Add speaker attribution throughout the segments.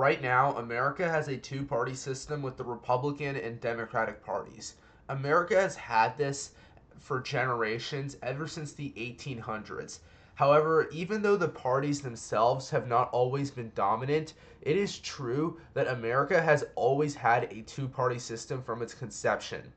Speaker 1: Right now, America has a two-party system with the Republican and Democratic parties. America has had this for generations, ever since the 1800s. However, even though the parties themselves have not always been dominant, it is true that America has always had a two-party system from its conception.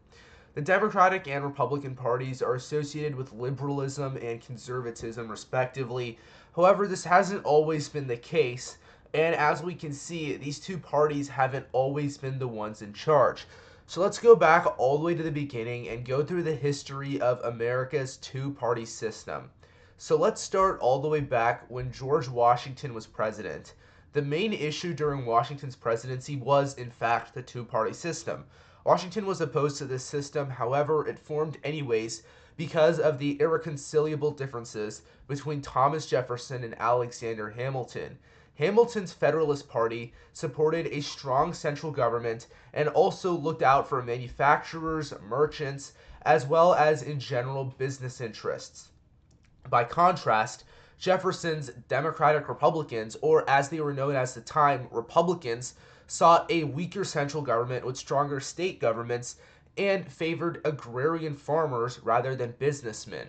Speaker 1: The Democratic and Republican parties are associated with liberalism and conservatism, respectively. However, this hasn't always been the case, and as we can see, these two parties haven't always been the ones in charge. So let's go back all the way to the beginning and go through the history of America's two-party system. So let's start all the way back when George Washington was president. The main issue during Washington's presidency was, in fact, the two-party system. Washington was opposed to this system, however, it formed anyways because of the irreconcilable differences between Thomas Jefferson and Alexander Hamilton. Hamilton's Federalist Party supported a strong central government and also looked out for manufacturers, merchants, as well as in general business interests. By contrast, Jefferson's Democratic Republicans, or as they were known at the time, Republicans, sought a weaker central government with stronger state governments and favored agrarian farmers rather than businessmen.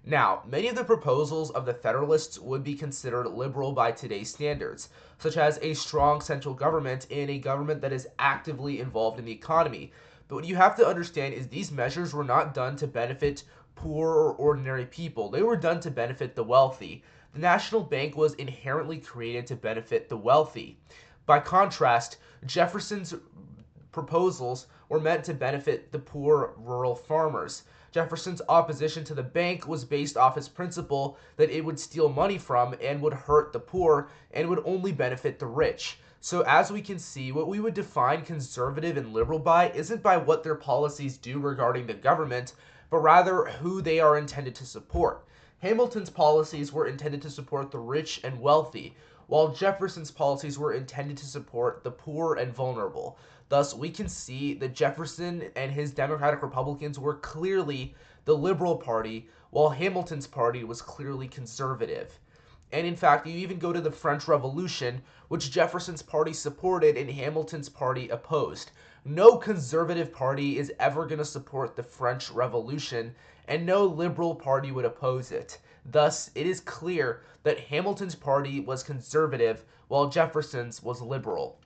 Speaker 1: Now, many of the proposals of the Federalists would be considered liberal by today's standards, such as a strong central government and a government that is actively involved in the economy. But what you have to understand is these measures were not done to benefit poor or ordinary people. They were done to benefit the wealthy. The National Bank was inherently created to benefit the wealthy. By contrast, Jefferson's proposals were meant to benefit the poor rural farmers. Jefferson's opposition to the bank was based off his principle that it would steal money from and would hurt the poor and would only benefit the rich. So as we can see, what we would define conservative and liberal by isn't by what their policies do regarding the government, but rather who they are intended to support. Hamilton's policies were intended to support the rich and wealthy, while Jefferson's policies were intended to support the poor and vulnerable. Thus, we can see that Jefferson and his Democratic Republicans were clearly the Liberal Party, while Hamilton's party was clearly conservative. And in fact, you even go to the French Revolution, which Jefferson's party supported and Hamilton's party opposed. No conservative party is ever going to support the French Revolution, and no liberal party would oppose it. Thus, it is clear that Hamilton's party was conservative, while Jefferson's was liberal.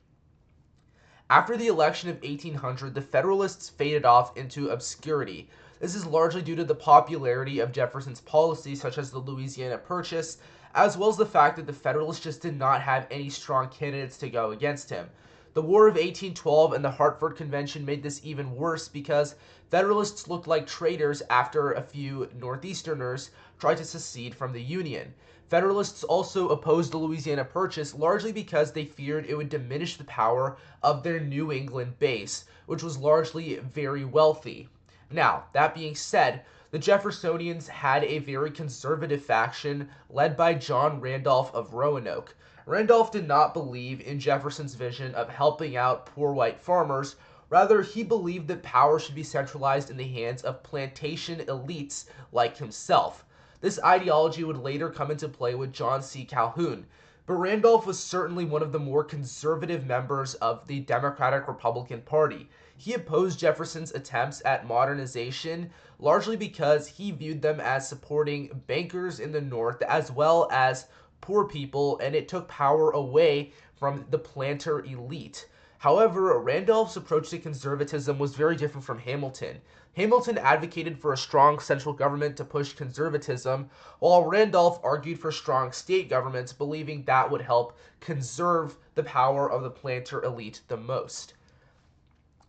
Speaker 1: After the election of 1800, the Federalists faded off into obscurity. This is largely due to the popularity of Jefferson's policies, such as the Louisiana Purchase, as well as the fact that the Federalists just did not have any strong candidates to go against him. The War of 1812 and the Hartford Convention made this even worse because Federalists looked like traitors after a few Northeasterners tried to secede from the Union. Federalists also opposed the Louisiana Purchase largely because they feared it would diminish the power of their New England base, which was largely very wealthy. Now, that being said, the Jeffersonians had a very conservative faction led by John Randolph of Roanoke. Randolph did not believe in Jefferson's vision of helping out poor white farmers. Rather, he believed that power should be centralized in the hands of plantation elites like himself. This ideology would later come into play with John C. Calhoun, but Randolph was certainly one of the more conservative members of the Democratic-Republican Party. He opposed Jefferson's attempts at modernization largely because he viewed them as supporting bankers in the North as well as poor people, and it took power away from the planter elite. However, Randolph's approach to conservatism was very different from Hamilton. Hamilton advocated for a strong central government to push conservatism, while Randolph argued for strong state governments, believing that would help conserve the power of the planter elite the most.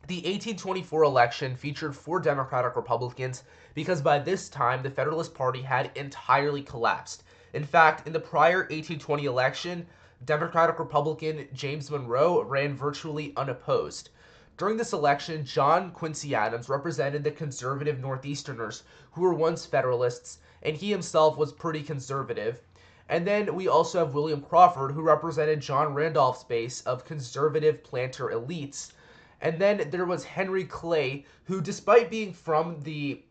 Speaker 1: The 1824 election featured four Democratic Republicans because by this time the Federalist Party had entirely collapsed. In fact, in the prior 1820 election, Democratic Republican James Monroe ran virtually unopposed. During this election, John Quincy Adams represented the conservative Northeasterners who were once Federalists, and he himself was pretty conservative. And then we also have William Crawford, who represented John Randolph's base of conservative planter elites. And then there was Henry Clay, who, despite being from the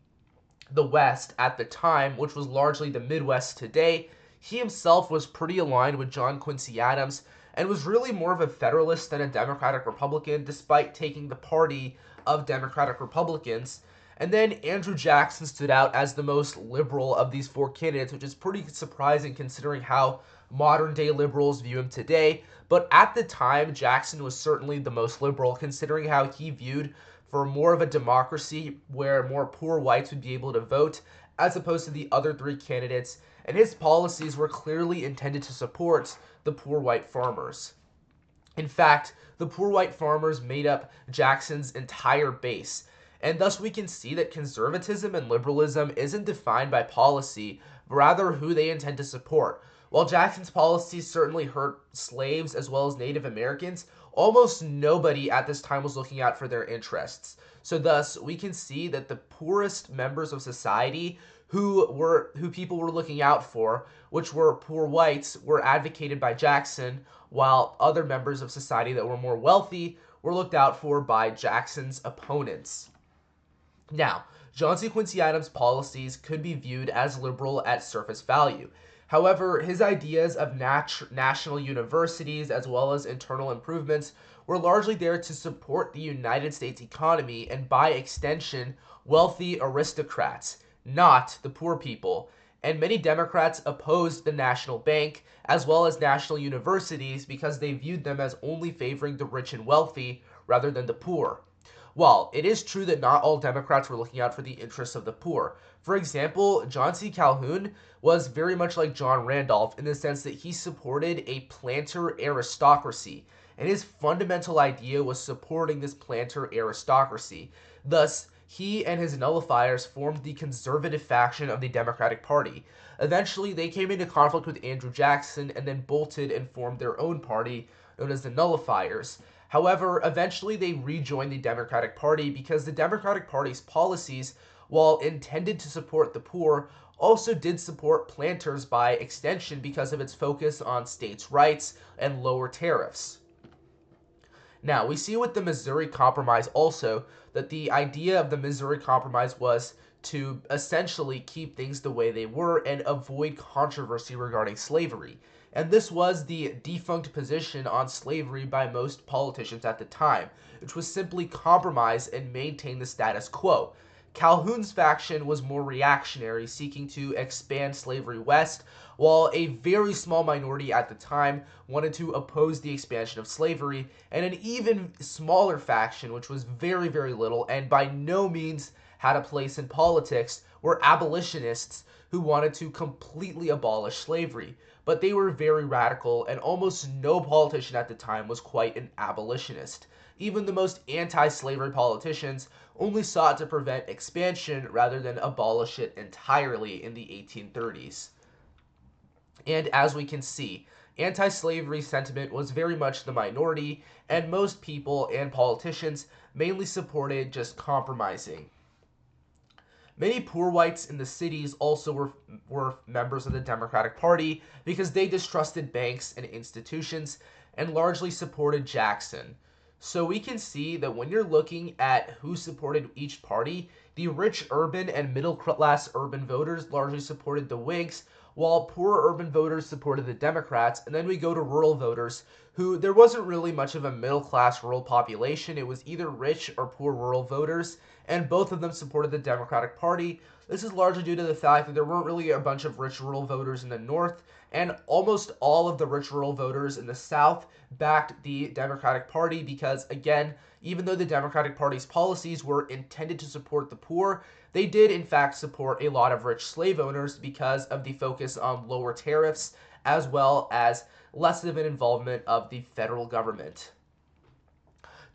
Speaker 1: West at the time, which was largely the Midwest today, he himself was pretty aligned with John Quincy Adams, and was really more of a Federalist than a Democratic Republican, despite taking the party of Democratic Republicans. And then Andrew Jackson stood out as the most liberal of these four candidates, which is pretty surprising considering how modern day liberals view him today. But at the time, Jackson was certainly the most liberal, considering how he viewed for more of a democracy where more poor whites would be able to vote, as opposed to the other three candidates. And his policies were clearly intended to support the poor white farmers. In fact, the poor white farmers made up Jackson's entire base. And thus we can see that conservatism and liberalism isn't defined by policy, but rather who they intend to support. While Jackson's policies certainly hurt slaves as well as Native Americans, almost nobody at this time was looking out for their interests. So thus we can see that the poorest members of society who people were looking out for, which were poor whites, were advocated by Jackson, while other members of society that were more wealthy were looked out for by Jackson's opponents. Now, John C. Quincy Adams' policies could be viewed as liberal at surface value. However, his ideas of national universities as well as internal improvements were largely there to support the United States economy and, by extension, wealthy aristocrats, not the poor people. And many Democrats opposed the national bank as well as national universities because they viewed them as only favoring the rich and wealthy rather than the poor. While it is true that not all Democrats were looking out for the interests of the poor. For example, John C. Calhoun was very much like John Randolph in the sense that he supported a planter aristocracy, and his fundamental idea was supporting this planter aristocracy. Thus, he and his nullifiers formed the conservative faction of the Democratic Party. Eventually, they came into conflict with Andrew Jackson and then bolted and formed their own party, known as the Nullifiers. However, eventually they rejoined the Democratic Party because the Democratic Party's policies, while intended to support the poor, also did support planters by extension because of its focus on states' rights and lower tariffs. Now, we see with the Missouri Compromise also that the idea of the Missouri Compromise was to essentially keep things the way they were and avoid controversy regarding slavery. And this was the defunct position on slavery by most politicians at the time, which was simply compromise and maintain the status quo. Calhoun's faction was more reactionary, seeking to expand slavery west, while a very small minority at the time wanted to oppose the expansion of slavery, and an even smaller faction, which was very, very little and by no means had a place in politics, were abolitionists who wanted to completely abolish slavery. But they were very radical, and almost no politician at the time was quite an abolitionist. Even the most anti-slavery politicians only sought to prevent expansion rather than abolish it entirely in the 1830s. And as we can see, anti-slavery sentiment was very much the minority, and most people and politicians mainly supported just compromising. Many poor whites in the cities also were members of the Democratic Party because they distrusted banks and institutions and largely supported Jackson. So we can see that when you're looking at who supported each party, the rich urban and middle class urban voters largely supported the Whigs, while poor urban voters supported the Democrats. And then we go to rural voters, who there wasn't really much of a middle class rural population. It was either rich or poor rural voters, and both of them supported the Democratic Party. This is largely due to the fact that there weren't really a bunch of rich rural voters in the North, and almost all of the rich rural voters in the South backed the Democratic Party because, again, even though the Democratic Party's policies were intended to support the poor, they did in fact support a lot of rich slave owners because of the focus on lower tariffs as well as less of an involvement of the federal government.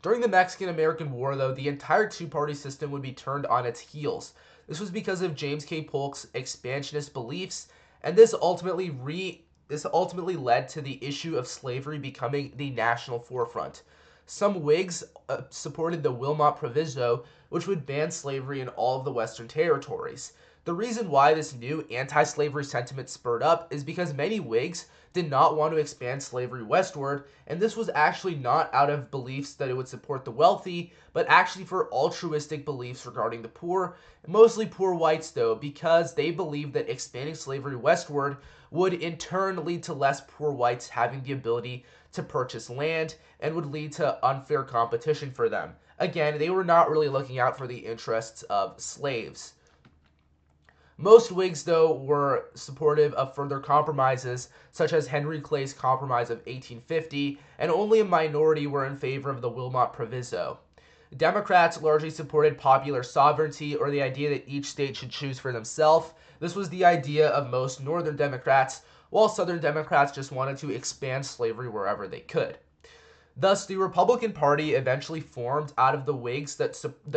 Speaker 1: During the Mexican-American War, though, the entire two-party system would be turned on its heels. This was because of James K. Polk's expansionist beliefs, and this ultimately led to the issue of slavery becoming the national forefront. Some Whigs supported the Wilmot Proviso, which would ban slavery in all of the Western territories. The reason why this new anti-slavery sentiment spurred up is because many Whigs did not want to expand slavery westward, and this was actually not out of beliefs that it would support the wealthy, but actually for altruistic beliefs regarding the poor, mostly poor whites though, because they believed that expanding slavery westward would in turn lead to less poor whites having the ability to purchase land and would lead to unfair competition for them. Again, they were not really looking out for the interests of slaves. Most Whigs, though, were supportive of further compromises, such as Henry Clay's Compromise of 1850, and only a minority were in favor of the Wilmot Proviso. Democrats largely supported popular sovereignty, or the idea that each state should choose for themselves. This was the idea of most Northern Democrats, while Southern Democrats just wanted to expand slavery wherever they could. Thus, the Republican Party eventually formed out of the Whigs that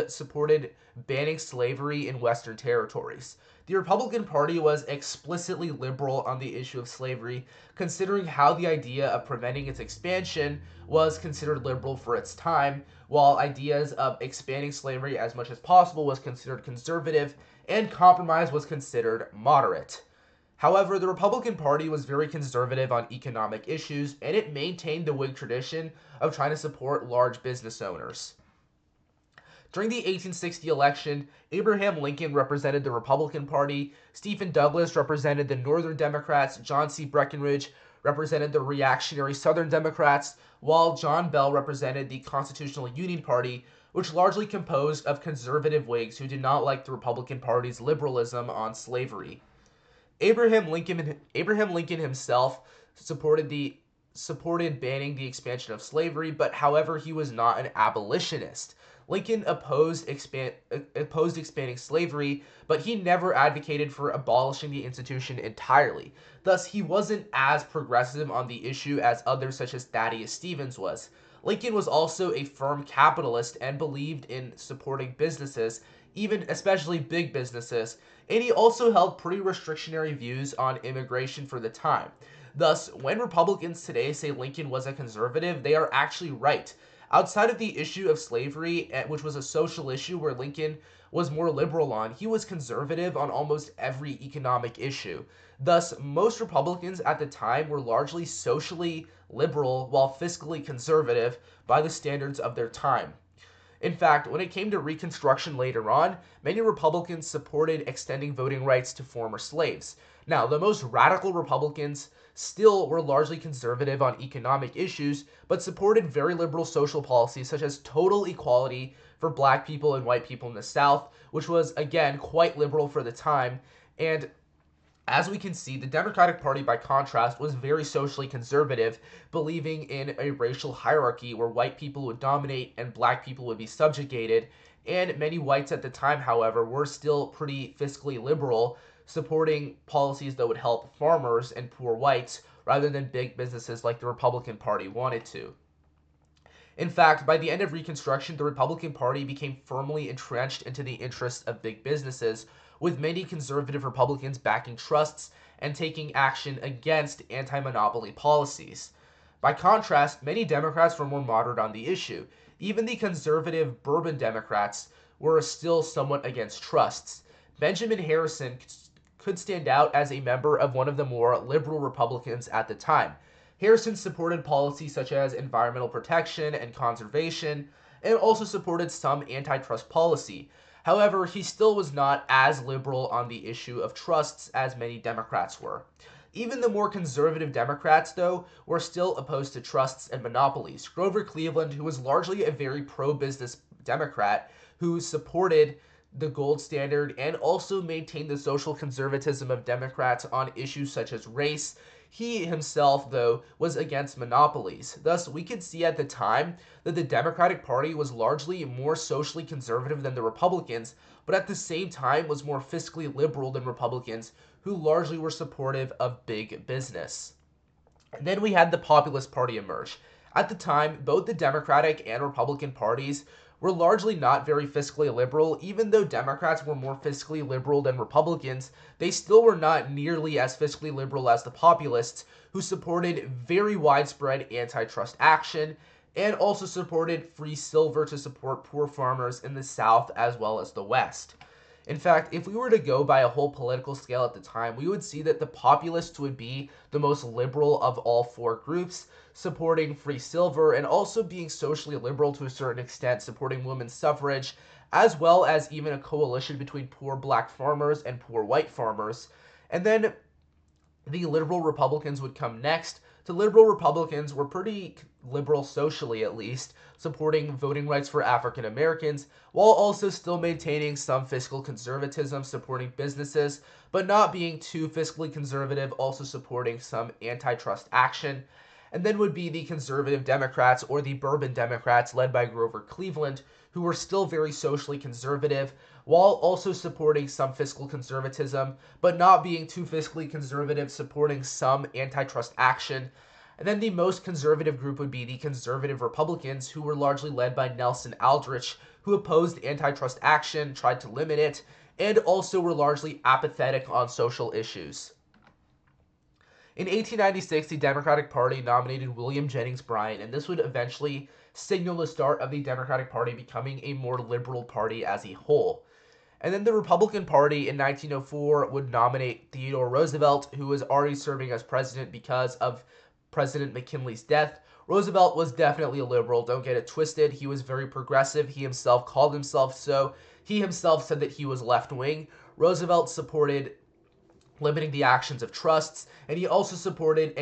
Speaker 1: supported banning slavery in Western territories. The Republican Party was explicitly liberal on the issue of slavery, considering how the idea of preventing its expansion was considered liberal for its time, while ideas of expanding slavery as much as possible was considered conservative, and compromise was considered moderate. However, the Republican Party was very conservative on economic issues, and it maintained the Whig tradition of trying to support large business owners. During the 1860 election, Abraham Lincoln represented the Republican Party, Stephen Douglas represented the Northern Democrats, John C. Breckinridge represented the reactionary Southern Democrats, while John Bell represented the Constitutional Union Party, which largely composed of conservative Whigs who did not like the Republican Party's liberalism on slavery. Abraham Lincoln himself supported banning the expansion of slavery, but however, he was not an abolitionist. Lincoln opposed expanding slavery, but he never advocated for abolishing the institution entirely. Thus, he wasn't as progressive on the issue as others such as Thaddeus Stevens was. Lincoln was also a firm capitalist and believed in supporting businesses, even especially big businesses, and he also held pretty restrictionary views on immigration for the time. Thus, when Republicans today say Lincoln was a conservative, they are actually right. Outside of the issue of slavery, which was a social issue where Lincoln was more liberal on, he was conservative on almost every economic issue. Thus, most Republicans at the time were largely socially liberal while fiscally conservative by the standards of their time. In fact, when it came to Reconstruction later on, many Republicans supported extending voting rights to former slaves. Now, the most radical Republicans still were largely conservative on economic issues, but supported very liberal social policies such as total equality for black people and white people in the South, which was, again, quite liberal for the time. And as we can see, the Democratic Party, by contrast, was very socially conservative, believing in a racial hierarchy where white people would dominate and black people would be subjugated. And many whites at the time, however, were still pretty fiscally liberal, supporting policies that would help farmers and poor whites rather than big businesses like the Republican Party wanted to. In fact, by the end of Reconstruction, the Republican Party became firmly entrenched into the interests of big businesses, with many conservative Republicans backing trusts and taking action against anti-monopoly policies. By contrast, many Democrats were more moderate on the issue. Even the conservative Bourbon Democrats were still somewhat against trusts. Benjamin Harrison could stand out as a member of one of the more liberal Republicans at the time. Harrison supported policies such as environmental protection and conservation, and also supported some antitrust policy. However, he still was not as liberal on the issue of trusts as many Democrats were. Even the more conservative Democrats, though, were still opposed to trusts and monopolies. Grover Cleveland, who was largely a very pro-business Democrat, who supported the gold standard and also maintained the social conservatism of Democrats on issues such as race, he himself, though, was against monopolies. Thus, we could see at the time that the Democratic Party was largely more socially conservative than the Republicans, but at the same time was more fiscally liberal than Republicans, who largely were supportive of big business. And then we had the Populist Party emerge. At the time, both the Democratic and Republican parties were largely not very fiscally liberal. Even though Democrats were more fiscally liberal than Republicans, they still were not nearly as fiscally liberal as the Populists, who supported very widespread antitrust action and also supported free silver to support poor farmers in the South as well as the West. In fact, if we were to go by a whole political scale at the time, we would see that the populists would be the most liberal of all four groups, supporting free silver and also being socially liberal to a certain extent, supporting women's suffrage, as well as even a coalition between poor black farmers and poor white farmers. And then the liberal Republicans would come next. The liberal Republicans were pretty liberal socially, at least, supporting voting rights for African Americans, while also still maintaining some fiscal conservatism, supporting businesses, but not being too fiscally conservative, also supporting some antitrust action. And then would be the conservative Democrats or the Bourbon Democrats led by Grover Cleveland, who were still very socially conservative while also supporting some fiscal conservatism, but not being too fiscally conservative, supporting some antitrust action. And then the most conservative group would be the conservative Republicans, who were largely led by Nelson Aldrich, who opposed antitrust action, tried to limit it, and also were largely apathetic on social issues. In 1896, the Democratic Party nominated William Jennings Bryan, and this would eventually signal the start of the Democratic Party becoming a more liberal party as a whole. And then the Republican Party in 1904 would nominate Theodore Roosevelt, who was already serving as president because of President McKinley's death. Roosevelt was definitely a liberal, don't get it twisted. He was very progressive. He himself called himself so. He himself said that he was left-wing. Roosevelt supported limiting the actions of trusts, and he also supported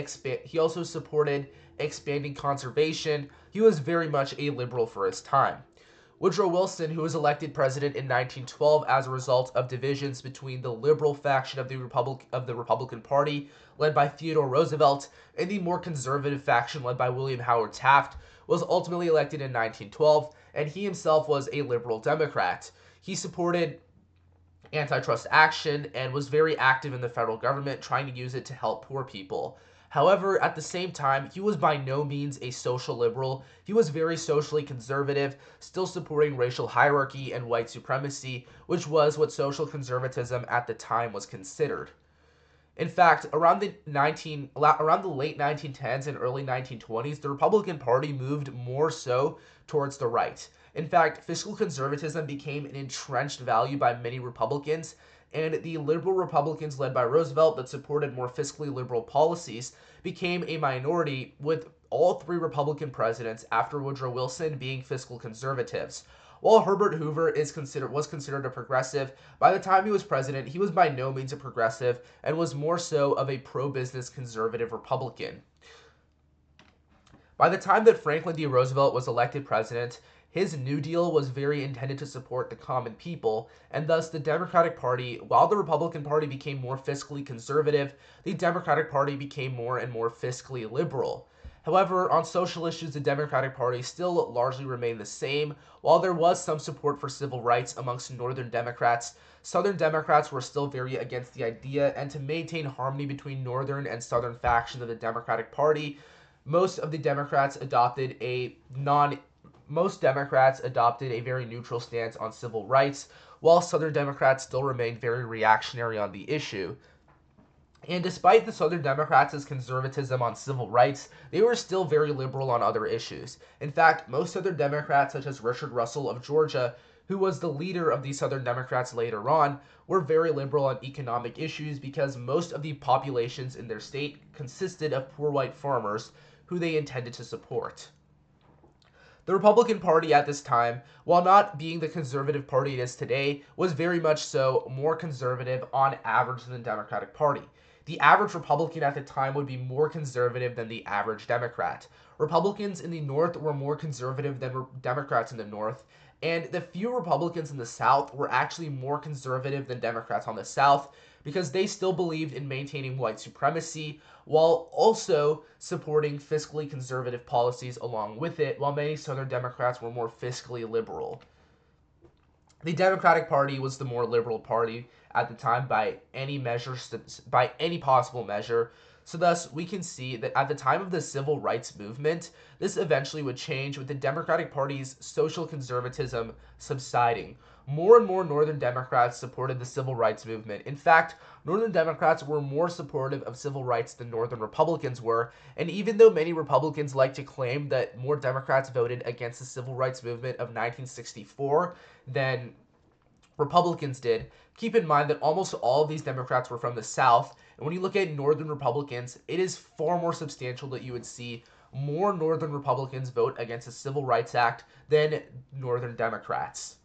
Speaker 1: expanding conservation. He was very much a liberal for his time. Woodrow Wilson, who was elected president in 1912 as a result of divisions between the liberal faction of the Republican Party, led by Theodore Roosevelt, and the more conservative faction led by William Howard Taft, was ultimately elected in 1912, and he himself was a liberal Democrat. He supported antitrust action and was very active in the federal government, trying to use it to help poor people. However, at the same time, he was by no means a social liberal. He was very socially conservative, still supporting racial hierarchy and white supremacy, which was what social conservatism at the time was considered. In fact, around the late 1910s and early 1920s, the Republican Party moved more so towards the right. In fact, fiscal conservatism became an entrenched value by many Republicans, and the liberal Republicans led by Roosevelt that supported more fiscally liberal policies became a minority, with all three Republican presidents after Woodrow Wilson being fiscal conservatives. While Herbert Hoover was considered a progressive, by the time he was president, he was by no means a progressive and was more so of a pro-business conservative Republican. By the time that Franklin D. Roosevelt was elected president, his New Deal was very intended to support the common people, and thus the Democratic Party, while the Republican Party became more fiscally conservative, the Democratic Party became more and more fiscally liberal. However, on social issues, the Democratic Party still largely remained the same. While there was some support for civil rights amongst Northern Democrats, Southern Democrats were still very against the idea, and to maintain harmony between Northern and Southern factions of the Democratic Party, most Democrats adopted a very neutral stance on civil rights, while Southern Democrats still remained very reactionary on the issue. And despite the Southern Democrats' conservatism on civil rights, they were still very liberal on other issues. In fact, most Southern Democrats, such as Richard Russell of Georgia, who was the leader of the Southern Democrats later on, were very liberal on economic issues because most of the populations in their state consisted of poor white farmers who they intended to support. The Republican Party at this time, while not being the conservative party it is today, was very much so more conservative on average than the Democratic Party. The average Republican at the time would be more conservative than the average Democrat. Republicans in the North were more conservative than Democrats in the North, and the few Republicans in the South were actually more conservative than Democrats on the South because they still believed in maintaining white supremacy while also supporting fiscally conservative policies along with it, while many Southern Democrats were more fiscally liberal. The Democratic Party was the more liberal party at the time by any possible measure. So thus, we can see that at the time of the Civil Rights Movement, this eventually would change with the Democratic Party's social conservatism subsiding. More and more Northern Democrats supported the Civil Rights Movement. In fact, Northern Democrats were more supportive of civil rights than Northern Republicans were, and even though many Republicans like to claim that more Democrats voted against the Civil Rights Movement of 1964 than Republicans did. Keep in mind that almost all of these Democrats were from the South, and when you look at Northern Republicans, it is far more substantial that you would see more Northern Republicans vote against the Civil Rights Act than Northern Democrats.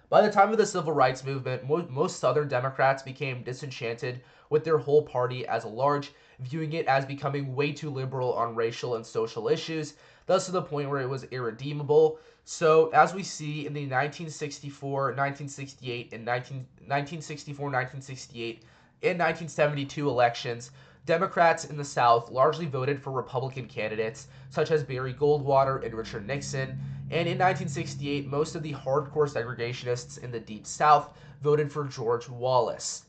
Speaker 1: By the time of the Civil Rights Movement, most Southern Democrats became disenchanted with their whole party as a large, viewing it as becoming way too liberal on racial and social issues, thus to the point where it was irredeemable. So, as we see in the 1964, 1968, and 1964, 1968, and 1972 elections, Democrats in the South largely voted for Republican candidates such as Barry Goldwater and Richard Nixon, and in 1968, most of the hardcore segregationists in the Deep South voted for George Wallace.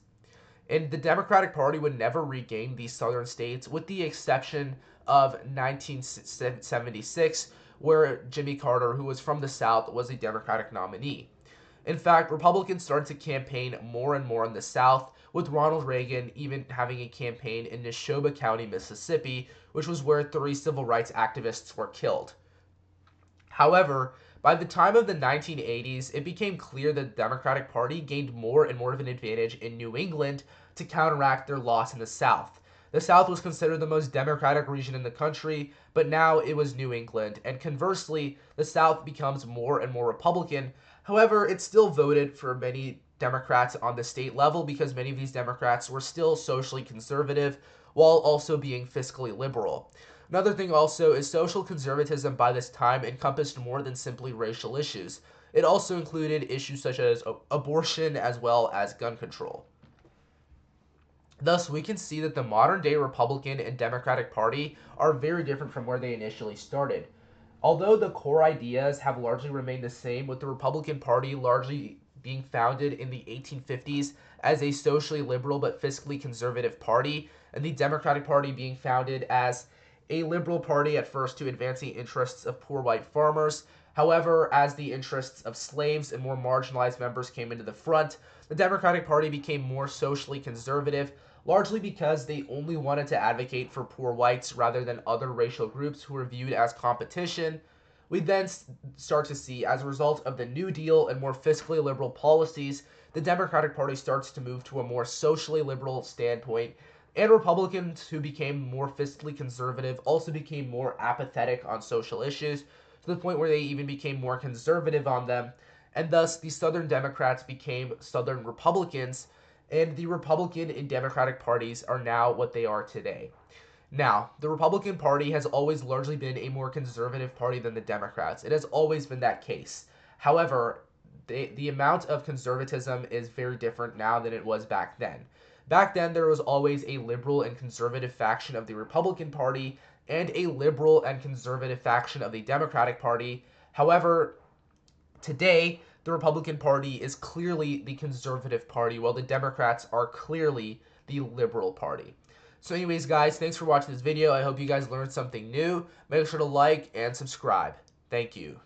Speaker 1: And the Democratic Party would never regain these southern states, with the exception of 1976, where Jimmy Carter, who was from the South, was a Democratic nominee. In fact, Republicans started to campaign more and more in the South, with Ronald Reagan even having a campaign in Neshoba County, Mississippi, which was where 3 civil rights activists were killed. However, by the time of the 1980s, it became clear that the Democratic Party gained more and more of an advantage in New England to counteract their loss in the South. The South was considered the most Democratic region in the country, but now it was New England, and conversely, the South becomes more and more Republican. However, it still voted for many Democrats on the state level because many of these Democrats were still socially conservative while also being fiscally liberal. Another thing also is social conservatism by this time encompassed more than simply racial issues. It also included issues such as abortion as well as gun control. Thus, we can see that the modern day Republican and Democratic Party are very different from where they initially started. Although the core ideas have largely remained the same, with the Republican Party largely being founded in the 1850s as a socially liberal but fiscally conservative party, and the Democratic Party being founded as a liberal party at first to advance the interests of poor white farmers. However, as the interests of slaves and more marginalized members came into the front, the Democratic Party became more socially conservative, largely because they only wanted to advocate for poor whites rather than other racial groups who were viewed as competition. We then start to see, as a result of the New Deal and more fiscally liberal policies, the Democratic Party starts to move to a more socially liberal standpoint, and Republicans who became more fiscally conservative also became more apathetic on social issues, to the point where they even became more conservative on them, and thus the Southern Democrats became Southern Republicans, and the Republican and Democratic parties are now what they are today. Now, the Republican Party has always largely been a more conservative party than the Democrats. It has always been that case. However, the amount of conservatism is very different now than it was back then. Back then, there was always a liberal and conservative faction of the Republican Party and a liberal and conservative faction of the Democratic Party. However, today, the Republican Party is clearly the conservative party, while the Democrats are clearly the liberal party. So anyways, guys, thanks for watching this video. I hope you guys learned something new. Make sure to like and subscribe. Thank you.